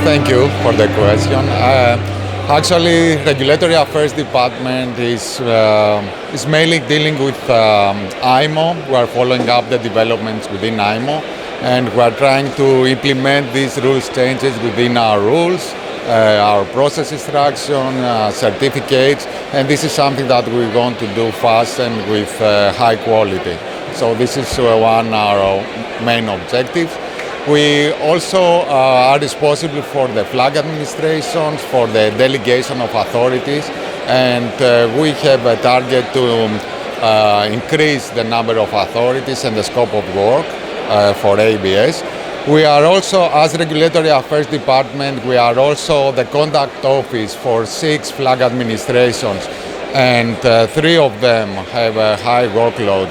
thank you for the question. Actually, Regulatory Affairs Department is mainly dealing with IMO. We are following up the developments within IMO, and we are trying to implement these rules changes within our rules, our process instruction, certificates, and this is something that we want to do fast and with high quality. So this is one our main objectives. We also are responsible for the flag administrations, for the delegation of authorities, and we have a target to increase the number of authorities and the scope of work for ABS. We are also, as Regulatory Affairs Department, we are also the contact office for 6 flag administrations, and 3 of them have a high workload,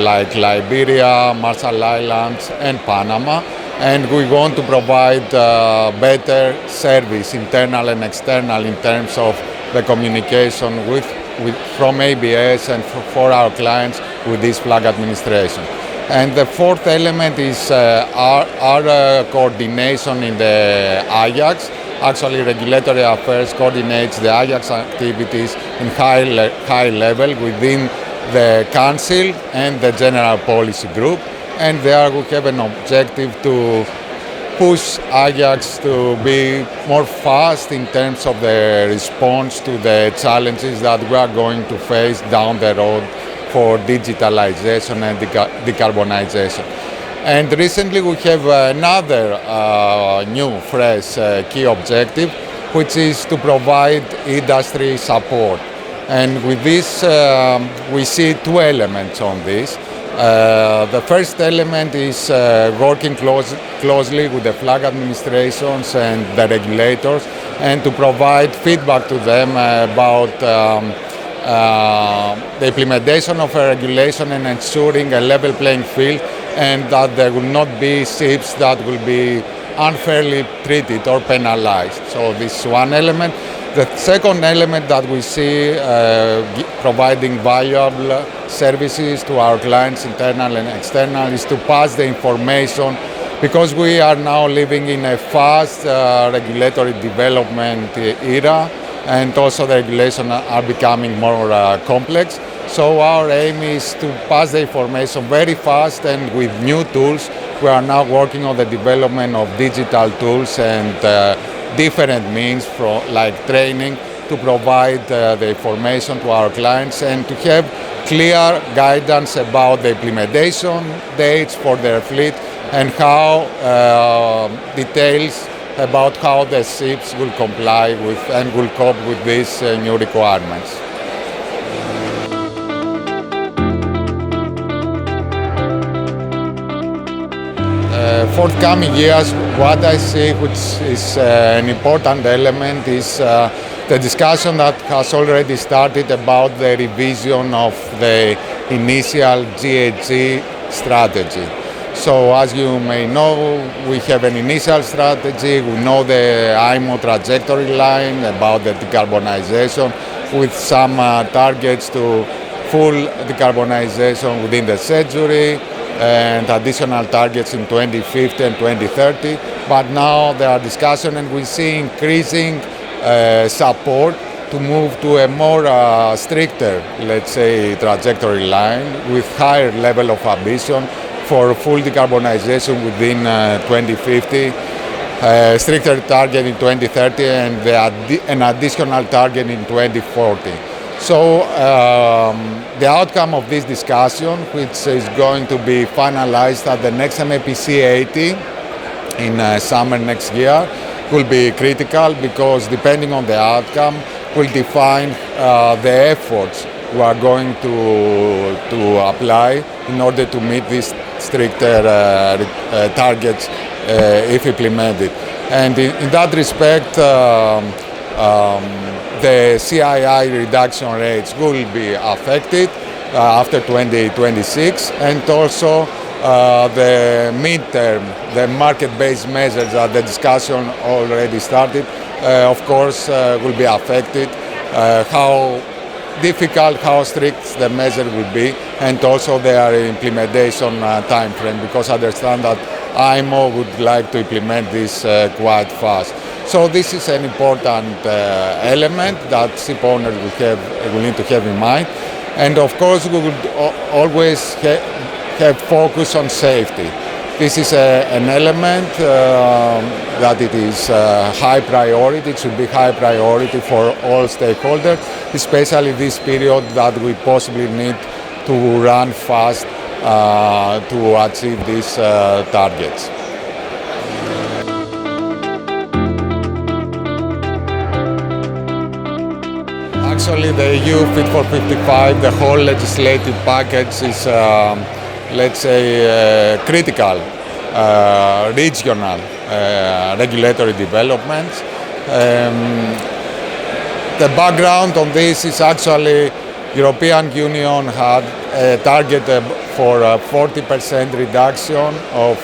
like Liberia, Marshall Islands, and Panama. And we want to provide better service, internal and external, in terms of the communication from ABS and for our clients with this flag administration. And the fourth element is our coordination in the Ajax. Actually, Regulatory Affairs coordinates the Ajax activities in high level within the Council and the General Policy Group. And there we have an objective to push Ajax to be more fast in terms of the response to the challenges that we are going to face down the road for digitalization and decarbonization. And recently we have another new, fresh key objective, which is to provide industry support. And with this, we see 2 elements on this. The first element is working closely with the flag administrations and the regulators, and to provide feedback to them about the implementation of a regulation and ensuring a level playing field, and that there will not be ships that will be unfairly treated or penalized. So this is one element. The second element that we see providing valuable services to our clients, internal and external, is to pass the information, because we are now living in a fast regulatory development era, and also the regulations are becoming more complex. So our aim is to pass the information very fast, and with new tools. We are now working on the development of digital tools and different means, like training, to provide the information to our clients and to have clear guidance about the implementation dates for their fleet, and how details about how the ships will comply with and will cope with these new requirements. Forthcoming years, what I see which is an important element is the discussion that has already started about the revision of the initial GHG strategy. So as you may know, we have an initial strategy. We know the IMO trajectory line about the decarbonization, with some targets to full decarbonization within the century, and additional targets in 2050 and 2030. But now there are discussions, and we see increasing support to move to a more stricter, let's say, trajectory line with higher level of ambition for full decarbonization within 2050, stricter target in 2030, and an additional target in 2040. So the outcome of this discussion, which is going to be finalized at the next MEPC 80 in summer next year, will be critical, because depending on the outcome will define the efforts we are going to apply in order to meet these stricter targets if implemented. And in that respect, the CII reduction rates will be affected after 2026, and also the midterm, the market-based measures that the discussion already started, of course, will be affected. How difficult, how strict the measure will be, and also their implementation time frame, because I understand that IMO would like to implement this quite fast. So this is an important element that ship owners will need to have in mind. And of course, we would always have focus on safety. This is an element that it is high priority. It should be high priority for all stakeholders, especially this period that we possibly need to run fast to achieve these targets. Actually, the EU Fit for 55, the whole legislative package is, let's say, critical regional regulatory developments. The background on this is actually European Union had a target for a 40% reduction of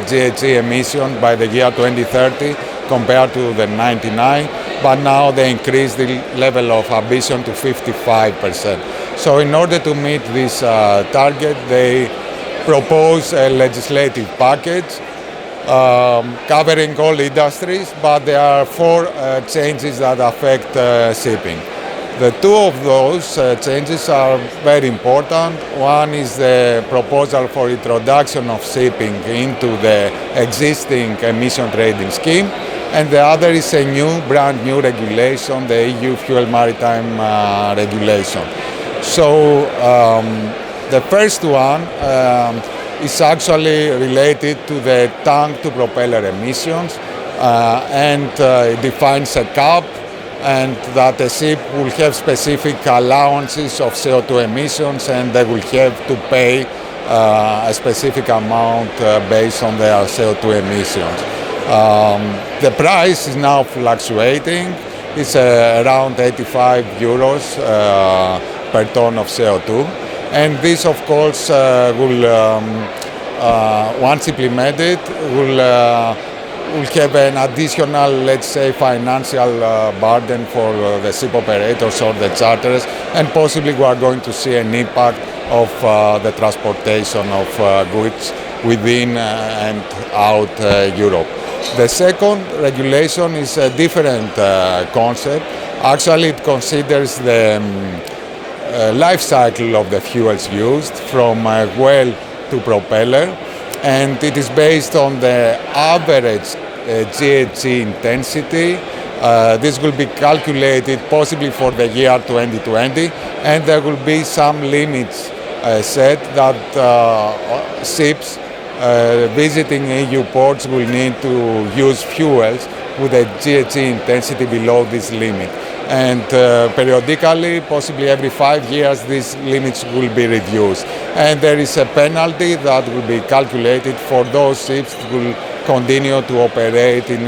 GHG emissions by the year 2030 compared to the 99, but now they increased the level of ambition to 55%. So in order to meet this target, they propose a legislative package covering all industries, but there are 4 changes that affect shipping. The 2 of those changes are very important. One is the proposal for introduction of shipping into the existing emission trading scheme, and the other is a brand new regulation, the EU Fuel Maritime Regulation. So the first one is actually related to the tank-to-propeller emissions, and it defines a cap, and that a ship will have specific allowances of CO2 emissions, and they will have to pay a specific amount based on their CO2 emissions. The price is now fluctuating. It's around 85 euros per ton of CO2. And this, of course, will, once implemented, will have an additional, let's say, financial burden for the ship operators or the charterers, and possibly we are going to see an impact of the transportation of goods within and out Europe. The second regulation is a different concept. Actually, it considers the life cycle of the fuels used from well to propeller, and it is based on the average GHG intensity. This will be calculated possibly for the year 2020, and there will be some limits set that ships visiting EU ports will need to use fuels with a GHG intensity below this limit. And periodically, possibly every 5 years, these limits will be reduced. And there is a penalty that will be calculated for those ships that will continue to operate in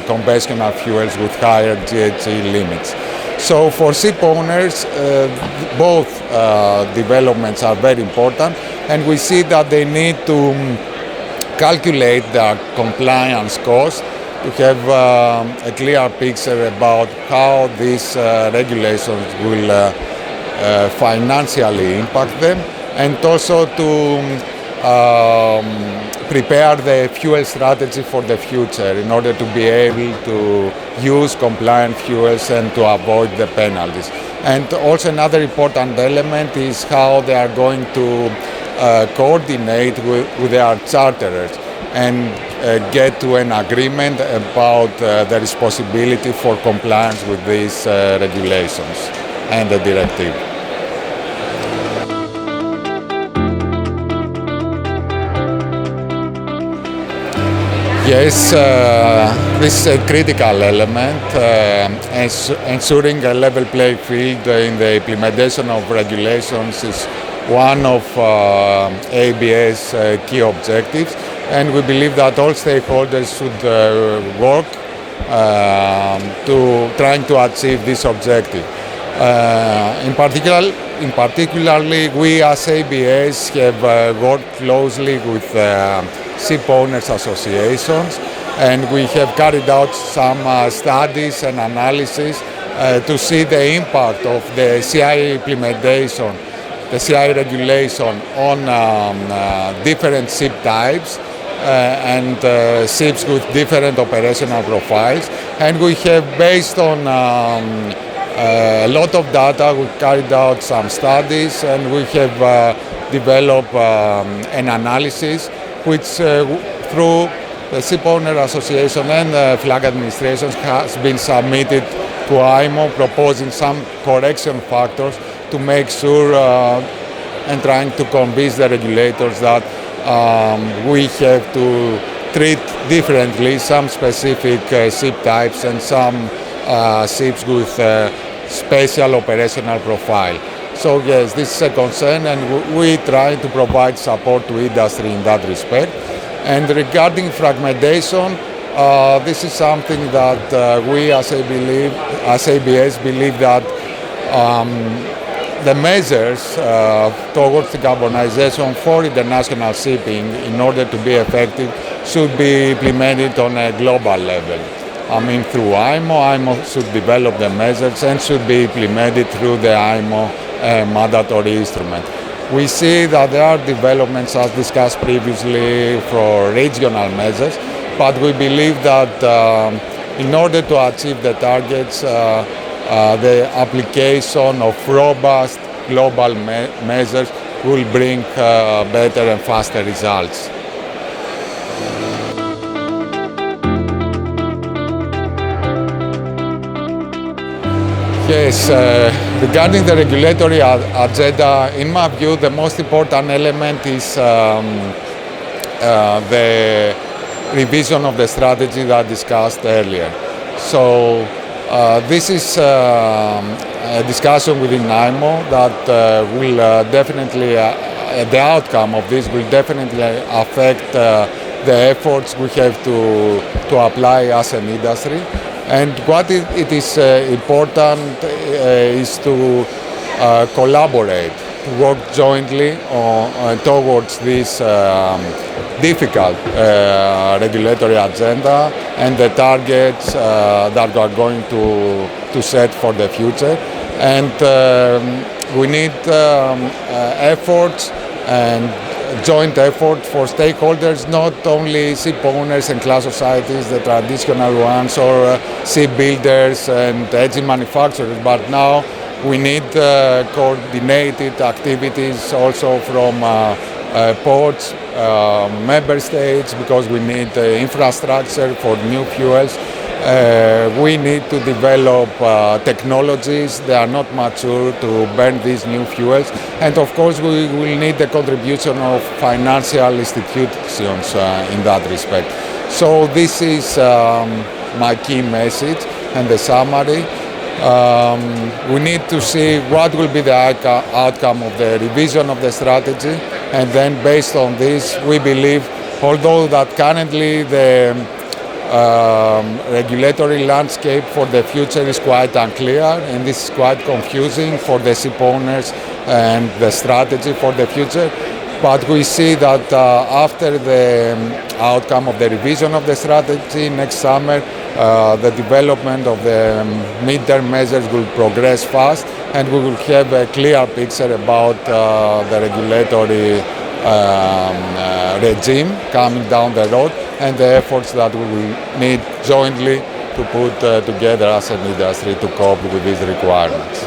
conventional fuels with higher GHG limits. So for ship owners, both developments are very important, and we see that they need to calculate their compliance cost to have a clear picture about how these regulations will financially impact them, and also to prepare the fuel strategy for the future in order to be able to use compliant fuels and to avoid the penalties. And also another important element is how they are going to coordinate with their charterers and get to an agreement about the responsibility for compliance with these regulations and the directive. Yes, this is a critical element, ensuring a level playing field in the implementation of regulations is one of ABA's key objectives, and we believe that all stakeholders should work to trying to achieve this objective. In particularly, we as ABAs have worked closely with ship owners associations, and we have carried out some studies and analysis to see the impact of the CI implementation, the CI regulation on different ship types, and ships with different operational profiles. And we have, based on a lot of data, we carried out some studies, and we have developed an analysis which through the Ship Owner Association and the Flag Administration has been submitted to IMO, proposing some correction factors to make sure and trying to convince the regulators that we have to treat differently some specific ship types and some ships with special operational profile. So yes, this is a concern, and we try to provide support to industry in that respect. And regarding fragmentation, this is something that we as ABS believe that the measures towards decarbonization for international shipping, in order to be effective, should be implemented on a global level. I mean, through IMO. IMO should develop the measures and should be implemented through the IMO mandatory instrument. We see that there are developments, as discussed previously, for regional measures, but we believe that in order to achieve the targets, the application of robust global measures will bring better and faster results. Yes, regarding the regulatory agenda, in my view, the most important element is the revision of the strategy that I discussed earlier. So this is a discussion within IMO that will definitely, the outcome of this will definitely affect the efforts we have to apply as an industry. And what it is important is to collaborate, to work jointly towards this difficult regulatory agenda and the targets that we are going to set for the future. And we need efforts and joint effort for stakeholders, not only ship owners and class societies, the traditional ones, or shipbuilders and engine manufacturers, but now we need coordinated activities also from ports, member states, because we need infrastructure for new fuels. We need to develop technologies that are not mature to burn these new fuels. And of course, we will need the contribution of financial institutions in that respect. So this is my key message and the summary. We need to see what will be the outcome of the revision of the strategy. And then based on this, we believe, although that currently the regulatory landscape for the future is quite unclear, and this is quite confusing for the ship owners and the strategy for the future. But we see that after the outcome of the revision of the strategy next summer, the development of the mid-term measures will progress fast, and we will have a clear picture about the regulatory regime coming down the road, and the efforts that we will need jointly to put together as an industry to cope with these requirements.